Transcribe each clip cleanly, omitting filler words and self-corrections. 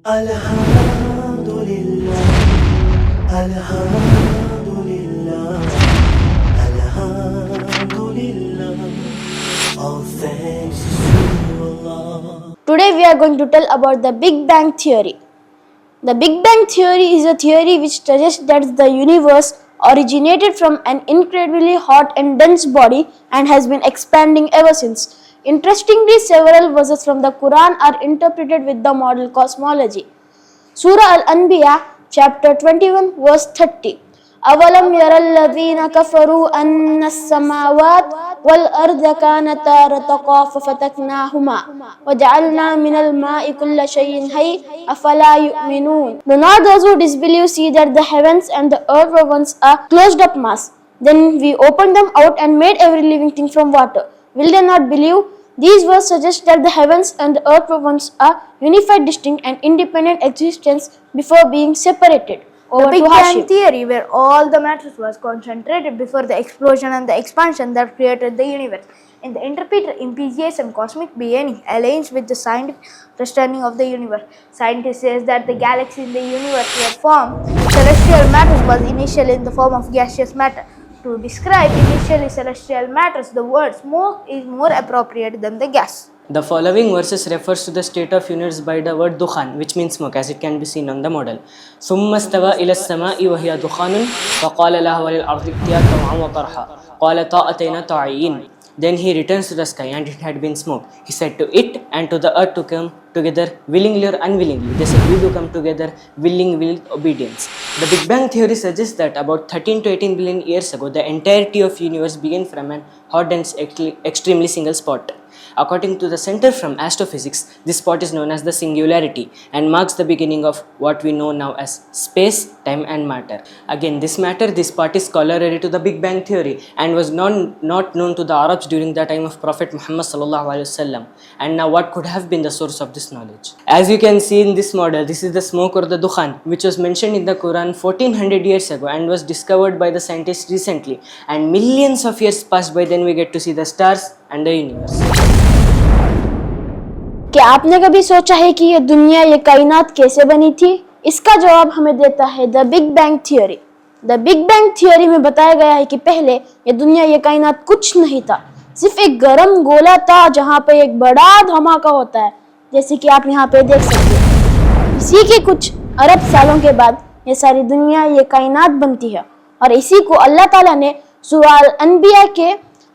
Alhamdulillah, Alhamdulillah, Alhamdulillah. All thanks to Allah. Today we are going to tell about the Big Bang Theory. The Big Bang Theory is a theory which suggests that the universe originated from an incredibly hot and dense body and has been expanding ever since. Interestingly, several verses from the Quran are interpreted with the model cosmology. Surah Al-Anbiya, chapter 21, verse 30. أَوَلَمْ يَرَ الَّذِينَ كَفَرُوا أَنَّ السَّمَاوَاتِ وَالْأَرْضَ كَانَتَا رَتْقًا فَفَتَقْنَاهُمَا وَجَعَلْنَا مِنَ الْمَاءِ كُلَّ شَيْءٍ حَيٍّ أَفَلَا يُؤْمِنُونَ. Do not those who disbelieve see that the heavens and the earth were once a closed up mass? Then we opened them out and made every living thing from water. Will they not believe? These verses suggest that the heavens and the earth were once a unified, distinct and independent existence before being separated. The Big Bang Theory, where all the matter was concentrated before the explosion and the expansion that created the universe. In the interpreter Impezius cosmic beginning aligns with the scientific understanding of the universe. Scientists say that the galaxies in the universe were formed. Celestial matter was initially in the form of gaseous matter. To describe initially celestial matters, the word smoke is more appropriate than the gas. The following verses refers to the state of universe by the word dukhan, which means smoke, as it can be seen on the model. ثم استوى إلى السماء وهي دخان فقال لها وللأرض ائتيا طوعا وكرها قالتا أتينا طاعين. Then he returns to the sky and it had been smoke. He said to it and to the earth to come together willingly or unwillingly. They said, we do come together willing with obedience. The Big Bang Theory suggests that about 13 to 18 billion years ago, the entirety of universe began from an hot and extremely single spot. According to the Center from Astrophysics, this spot is known as the singularity and marks the beginning of what we know now as space, time and matter. Again, this spot is corollary to the Big Bang Theory and was not known to the Arabs during the time of Prophet Muhammad sallallahu alaihi wasallam. And now what could have been the source of this knowledge? As you can see in this model, this is the smoke or the dukhan, which was mentioned in the Quran 1400 years ago and was discovered by the scientists recently. And millions of years passed by, then we get to see the stars and the universe. क्या आपने कभी सोचा है कि ये दुनिया, ये कायनात कैसे बनी थी? इसका जवाब हमें देता है the big bang theory. The big bang theory में बताया गया है कि पहले ये दुनिया, ये कायनात कुछ नहीं था, सिर्फ एक गर्म गोला था जहाँ पे एक बड़ा धमाका होता है, जैसे कि आप यहाँ पे देख सकते हैं। इसी के कुछ अरब सालों के बाद ये सारी दुनिया, ये कायनात बनती है और इसी को अल्लाह ताला ने सूरह अल-अनबिया के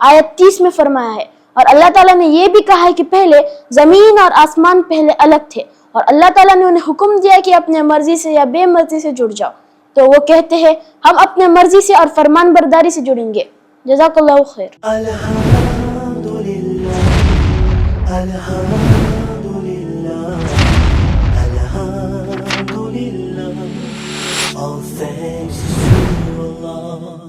आयत 30 में फरमाया है। और अल्लाह ताला ने ये भी कहा है कि पहले ज़मीन और आसमान पहले अलग थे और अल्लाह ताला ने उन्हें हुक्म दिया कि अपने मर्जी से या बेमर्जी से जुड़ जाओ। तो वो कहते हैं हम अपने मर्जी से और फरमान बरदारी से जुड़ेंगे। जज़ाकल्लाहु खैर।